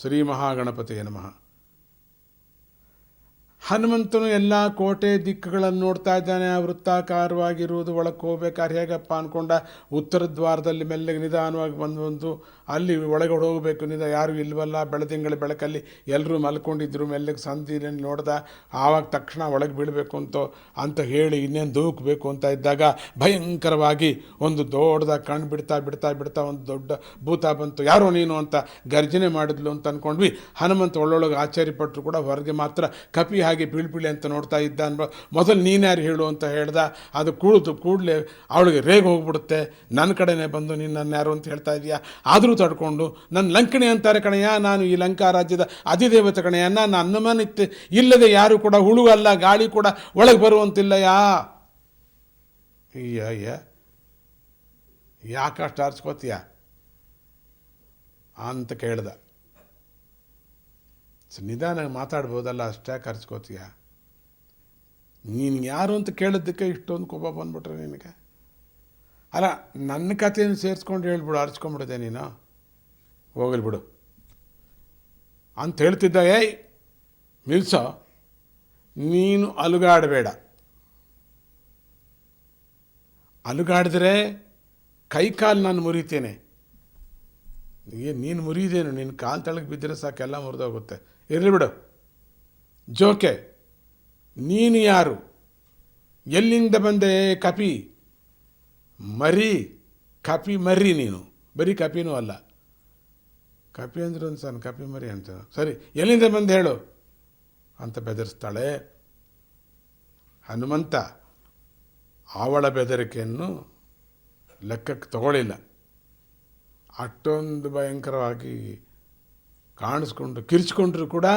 ಶ್ರೀ ಮಹಾಗಣಪತಿಯೇ ನಮಃ. ಹನುಮಂತನು ಎಲ್ಲ ಕೋಟೆ ದಿಕ್ಕುಗಳನ್ನು ನೋಡ್ತಾ ಇದ್ದಾನೆ. ಆ ವೃತ್ತಾಕಾರವಾಗಿರುವುದು. ಒಳಕ್ಕೆ ಹೋಗ್ಬೇಕಾದ್ರೆ ಹೇಗಪ್ಪ ಅಂದ್ಕೊಂಡ, ಉತ್ತರ ದ್ವಾರದಲ್ಲಿ ಮೆಲ್ಲಗೆ ನಿಧಾನವಾಗಿ ಬಂದು ಅಲ್ಲಿ ಒಳಗಡೆ ಹೋಗಬೇಕು. ಯಾರೂ ಇಲ್ವಲ್ಲ, ಬೆಳದಿಂಗಳ ಬೆಳಕಲ್ಲಿ ಎಲ್ಲರೂ ಮಲ್ಕೊಂಡಿದ್ರು. ಮೆಲ್ಲಗೆ ಸಂಧಿಯಲ್ಲಿ ನೋಡ್ದ. ಆವಾಗ ತಕ್ಷಣ ಒಳಗೆ ಬೀಳಬೇಕು ಅಂತ ಹೇಳಿ ಇನ್ನೇನು ದೂಕಬೇಕು ಅಂತ ಇದ್ದಾಗ ಭಯಂಕರವಾಗಿ ಒಂದು ದೊಡ್ಡದಾಗಿ ಕಣ್ಣು ಬಿಡ್ತಾ ಒಂದು ದೊಡ್ಡ ಭೂತ ಬಂತು. ಯಾರೋ ನೀನು ಅಂತ ಗರ್ಜನೆ ಮಾಡಿದ್ಲು ಅಂತ ಅಂದ್ಕೊಂಡ್ವಿ. ಹನುಮಂತ ಒಳ್ಳೊಳಗೆ ಆಶ್ಚರ್ಯಪಟ್ಟರು ಕೂಡ ಹೊರಗೆ ಮಾತ್ರ ಕಪಿ ಹಾಗೆ ಬೀಳ್ಬೀಳಿ ಅಂತ ನೋಡ್ತಾ ಇದ್ದ. ಮೊದಲು ನೀನ್ಯಾರು ಹೇಳು ಅಂತ ಹೇಳ್ದ. ಅದು ಕೂಡಲೇ ಅವಳಿಗೆ ರೇಗ ಹೋಗ್ಬಿಡುತ್ತೆ. ನನ್ನ ಕಡೆನೇ ಬಂದು ನೀನು ನನ್ನ ಯಾರು ಅಂತ ಹೇಳ್ತಾ ಇದೆಯಾ, ಆದರೂ ತಡ್ಕೊಂಡು ನನ್ನ ಲಂಕಣಿ ಅಂತಾರೆ ಕಣಯ್ಯ, ನಾನು ಈ ಲಂಕಾ ರಾಜ್ಯದ ಅಧಿದೇವತೆ ಕಣಯ್ಯ, ನನ್ನ ಅನುಮಾನಿತ್ತು ಇಲ್ಲದೆ ಯಾರು ಕೂಡ ಹುಳು ಅಲ್ಲ, ಗಾಳಿ ಕೂಡ ಒಳಗೆ ಬರುವಂತಿಲ್ಲಯ್ಯ. ಅಯ್ಯ ಯಾಕಷ್ಟು ಆರಿಸ್ಕೋತೀಯ ಅಂತ ಕೇಳ್ದ. ನಿಧಾನ ಮಾತಾಡ್ಬೋದಲ್ಲ, ಅಷ್ಟೇ ಖರ್ಚ್ಕೋತೀಯ. ನೀನು ಯಾರು ಅಂತ ಕೇಳಿದ್ದಕ್ಕೆ ಇಷ್ಟೊಂದು ಕೋಪ ಬಂದ್ಬಿಟ್ರೆ ನಿನಗೆ? ಅಲ್ಲ, ನನ್ನ ಕಥೆಯನ್ನು ಸೇರಿಸ್ಕೊಂಡು ಹೇಳ್ಬಿಡು, ಅರ್ಚ್ಕೊಂಡ್ಬಿಡಿದೆ ನೀನು, ಹೋಗಲಿ ಬಿಡು ಅಂತ ಹೇಳ್ತಿದ್ದ. ಏಯ್ ನಿಲ್ಸೋ, ನೀನು ಅಲುಗಾಡಬೇಡ. ಅಲುಗಾಡಿದ್ರೆ ಕೈಕಾಲು ನಾನು ಮುರಿತೇನೆ. ನೀನು ಮುರಿದೇನು, ನಿನ್ನ ಕಾಲು ತಳಗೆ ಬಿದ್ದರೆ ಸಾಕೆಲ್ಲ ಮುರಿದೋಗುತ್ತೆ. ಇರಲಿ ಬಿಡು. ಜೋಕೆ, ನೀನು ಯಾರು, ಎಲ್ಲಿಂದ ಬಂದೆ? ಕಪಿ ಮರಿ, ಕಪಿ ಮರಿ ನೀನು, ಬರೀ ಕಪಿನೂ ಅಲ್ಲ. ಕಪಿ ಅಂದ್ರೆ ಒಂದು ಸಣ್ಣ ಕಪಿ ಮರಿ ಅಂತ. ಸರಿ, ಎಲ್ಲಿಂದ ಬಂದು ಹೇಳು ಅಂತ ಬೆದರಿಸ್ತಾಳೆ. ಹನುಮಂತ ಅವಳ ಬೆದರಿಕೆಯನ್ನು ಲೆಕ್ಕಕ್ಕೆ ತಗೊಳ್ಳಿಲ್ಲ. ಅಷ್ಟೊಂದು ಭಯಂಕರವಾಗಿ ಕಾಣಿಸ್ಕೊಂಡು ಕಿರ್ಚ್ಕೊಂಡ್ರು ಕೂಡ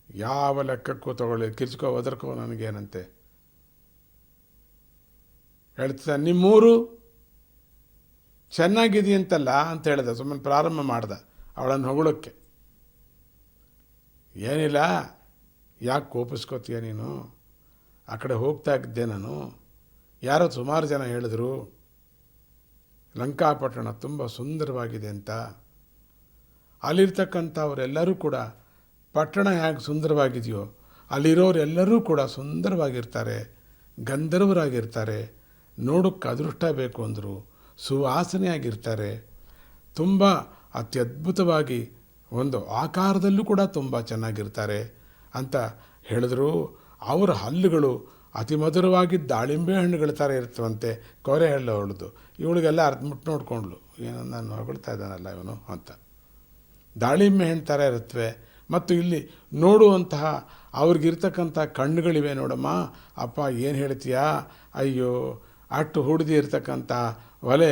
ಯಾವ ಲೆಕ್ಕಕ್ಕೂ ತಗೊಳ್ಳಿ. ಕಿರ್ಚ್ಕೋ ಒದರ್ಕೋ ನನಗೇನಂತೆ ಹೇಳ್ತಿದ್ದ. ನಿಮ್ಮೂರು ಚೆನ್ನಾಗಿದೆಯಂತಲ್ಲ ಅಂತ ಹೇಳ್ದ. ಸುಮ್ಮನೆ ಪ್ರಾರಂಭ ಮಾಡ್ದ ಅವಳನ್ನು ಹೊಗಳೋಕ್ಕೆ. ಏನಿಲ್ಲ, ಯಾಕೆ ಕೋಪಿಸ್ಕೋತೀಯ ನೀನು? ಆ ಕಡೆ ಹೋಗ್ತಾ ಇದ್ದೆ ನಾನು. ಯಾರೋ ಸುಮಾರು ಜನ ಹೇಳಿದ್ರು ಲಂಕಾಪಟ್ಟಣ ತುಂಬ ಸುಂದರವಾಗಿದೆ ಅಂತ. ಅಲ್ಲಿರ್ತಕ್ಕಂಥವರೆಲ್ಲರೂ ಕೂಡ ಪಟ್ಟಣ ಹೇಗೆ ಸುಂದರವಾಗಿದೆಯೋ ಅಲ್ಲಿರೋರೆಲ್ಲರೂ ಕೂಡ ಸುಂದರವಾಗಿರ್ತಾರೆ, ಗಂಧರ್ವರಾಗಿರ್ತಾರೆ, ನೋಡೋಕ್ಕೆ ಅದೃಷ್ಟ ಬೇಕು ಅಂದರು, ಸುವಾಸನೆಯಾಗಿರ್ತಾರೆ, ತುಂಬ ಅತ್ಯದ್ಭುತವಾಗಿ ಒಂದು ಆಕಾರದಲ್ಲೂ ಕೂಡ ತುಂಬ ಚೆನ್ನಾಗಿರ್ತಾರೆ ಅಂತ ಹೇಳಿದ್ರು. ಅವರ ಹಲ್ಲುಗಳು ಅತಿ ಮಧುರವಾಗಿ ದಾಳಿಂಬೆ ಹಣ್ಣುಗಳ ಥರ ಇರ್ತವಂತೆ. ಕೊರೆ ಹಳ್ಳು ಅವಳದು. ಇವಳಿಗೆಲ್ಲ ಮುಟ್ಟು ನೋಡ್ಕೊಂಡ್ಳು, ಏನೋ ನಾನು ಹೊಗಳ್ತಾ ಇದ್ದಾನಲ್ಲ ಇವನು ಅಂತ. ದಾಳಿಂಬೆ ಹಣ್ಣು ಥರ ಇರುತ್ತವೆ. ಮತ್ತು ಇಲ್ಲಿ ನೋಡುವಂತಹ ಅವ್ರಿಗಿರ್ತಕ್ಕಂಥ ಕಣ್ಣುಗಳಿವೆ ನೋಡಮ್ಮ. ಅಪ್ಪ ಏನು ಹೇಳ್ತೀಯಾ? ಅಯ್ಯೋ, ಅಟ್ಟು ಹುಡ್ದಿ ಇರ್ತಕ್ಕಂಥ ಒಲೆ,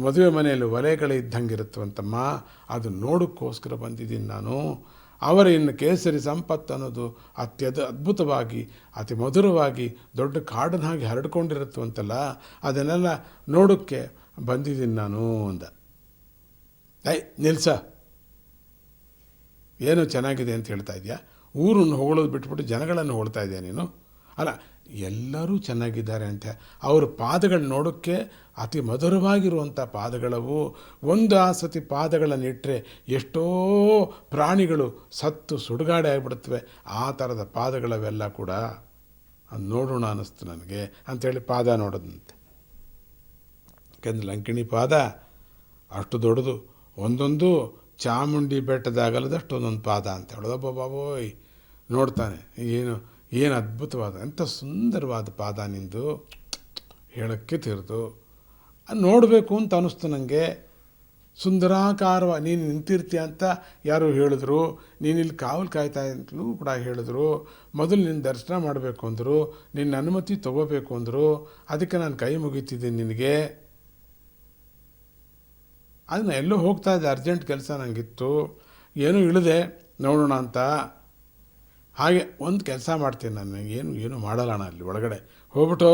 ಮದುವೆ ಮನೆಯಲ್ಲಿ ಒಲೆಗಳಿದ್ದಂಗೆ ಇರುತ್ತವಂತಮ್ಮ. ಅದು ನೋಡೋಕ್ಕೋಸ್ಕರ ಬಂದಿದ್ದೀನಿ ನಾನು. ಅವರ ಇನ್ನು ಕೇಸರಿ ಸಂಪತ್ತು ಅನ್ನೋದು ಅದ್ಭುತವಾಗಿ ಅತಿ ಮಧುರವಾಗಿ ದೊಡ್ಡ ಕಾಡನ್ನ ಹಾಗೆ ಹರಡ್ಕೊಂಡಿರುತ್ತವಂತಲ್ಲ, ಅದನ್ನೆಲ್ಲ ನೋಡೋಕ್ಕೆ ಬಂದಿದ್ದೀನಿ ನಾನು ಅಂದ. ನಿಲ್ಸ, ಏನೋ ಚೆನ್ನಾಗಿದೆ ಅಂತ ಹೇಳ್ತಾ ಇದೆಯಾ? ಊರನ್ನು ಹೊಗಳೋದು ಬಿಟ್ಬಿಟ್ಟು ಜನಗಳನ್ನು ಹೊಗಳ್ತಾ ಇದೆಯಾ ನೀನು? ಅಲ್ಲ, ಎಲ್ಲರೂ ಚೆನ್ನಾಗಿದ್ದಾರೆ ಅಂತ. ಅವ್ರ ಪಾದಗಳು ನೋಡೋಕ್ಕೆ ಅತಿ ಮಧುರವಾಗಿರುವಂಥ ಪಾದಗಳವು. ಒಂದು ಆ ಸತಿ ಪಾದಗಳನ್ನಿಟ್ಟರೆ ಎಷ್ಟೋ ಪ್ರಾಣಿಗಳು ಸತ್ತು ಸುಡುಗಾಡೆ ಆಗಿಬಿಡುತ್ತವೆ. ಆ ಥರದ ಪಾದಗಳವೆಲ್ಲ ಕೂಡ. ಅದು ನೋಡೋಣ ಅನ್ನಿಸ್ತು ನನಗೆ ಅಂಥೇಳಿ ಪಾದ ನೋಡೋದಂತೆ. ಯಾಕೆಂದ್ರೆ ಲಂಕಿಣಿ ಪಾದ ಅಷ್ಟು ದೊಡ್ಡದು, ಒಂದೊಂದು ಚಾಮುಂಡಿ ಬೆಟ್ಟದಾಗಲದಷ್ಟು ಒಂದೊಂದು ಪಾದ ಅಂತ ಹೇಳೋದು. ಬಾಬೋಯ್ ನೋಡ್ತಾನೆ, ಏನು ಅದ್ಭುತವಾದ, ಎಂಥ ಸುಂದರವಾದ ಪಾದ ನಿಂದು, ಹೇಳೋಕ್ಕೆ ತೀರ್ದು. ನೋಡಬೇಕು ಅಂತ ಅನ್ನಿಸ್ತು ನನಗೆ. ಸುಂದರಾಕಾರವಾಗಿ ನೀನು ನಿಂತಿರ್ತೀಯ ಅಂತ ಯಾರು ಹೇಳಿದ್ರು. ನೀನಿಲ್ಲಿ ಕಾವಲು ಕಾಯ್ತಾ ಅಂತಲೂ ಕೂಡ ಹೇಳಿದ್ರು. ಮೊದಲು ನಿನ್ನ ದರ್ಶನ ಮಾಡಬೇಕು ಅಂದರು, ನಿನ್ನ ಅನುಮತಿ ತೊಗೋಬೇಕು ಅಂದರು. ಅದಕ್ಕೆ ನಾನು ಕೈ ಮುಗಿತಿದ್ದೀನಿ ನಿನಗೆ. ಅದನ್ನ ಎಲ್ಲೋ ಹೋಗ್ತಾ ಇದ್ದೆ, ಅರ್ಜೆಂಟ್ ಕೆಲಸ ನನಗಿತ್ತು, ಏನೂ ಇಳಿದೆ ನೋಡೋಣ ಅಂತ. ಹಾಗೆ ಒಂದು ಕೆಲಸ ಮಾಡ್ತೀನಿ ನಾನು, ಏನು ಮಾಡಲ್ಲ. ಅಲ್ಲಿ ಒಳಗಡೆ ಹೋಗ್ಬಿಟ್ಟು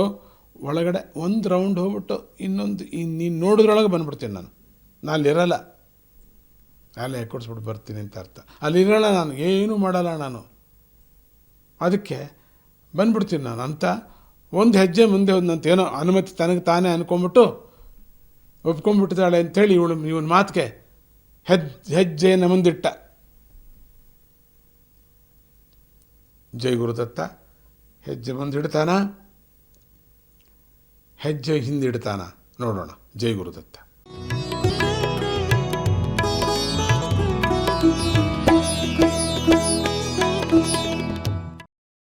ಒಳಗಡೆ ಒಂದು ರೌಂಡ್ ಹೋಗ್ಬಿಟ್ಟು ನೀನು ನೋಡಿದ್ರೊಳಗೆ ಬಂದುಬಿಡ್ತೀನಿ ನಾನು. ಅಲ್ಲಿರಲ್ಲ, ಅಲ್ಲೇ ಕೊಡಿಸ್ಬಿಟ್ಟು ಬರ್ತೀನಿ ಅಂತ ಅರ್ಥ. ಅಲ್ಲಿರಲ್ಲ ನಾನು, ಏನೂ ಮಾಡಲ್ಲ ನಾನು. ಅದಕ್ಕೆ ಬಂದುಬಿಡ್ತೀನಿ ನಾನು ಅಂತ ಒಂದು ಹೆಜ್ಜೆ ಮುಂದೆ ಹೋದಂತ. ಏನೋ ಅನುಮತಿ ತನಗೆ ತಾನೇ ಅಂದ್ಕೊಂಬಿಟ್ಟು ಒಪ್ಕೊಂಡ್ಬಿಟ್ಟಿದ್ದಾಳೆ ಅಂಥೇಳಿ ಇವನ ಮಾತಿಗೆ ಹೆಜ್ಜೆಯನ್ನು ಮುಂದಿಟ್ಟ. ಜೈ ಗುರುದತ್ತ ಹೆಜ್ಜೆ ಮುಂದಿಡ್ತಾನ, ಹೆಜ್ಜೆ ಹಿಂದಿಡ್ತಾನ, ನೋಡೋಣ. ಜೈ ಗುರುದತ್ತ.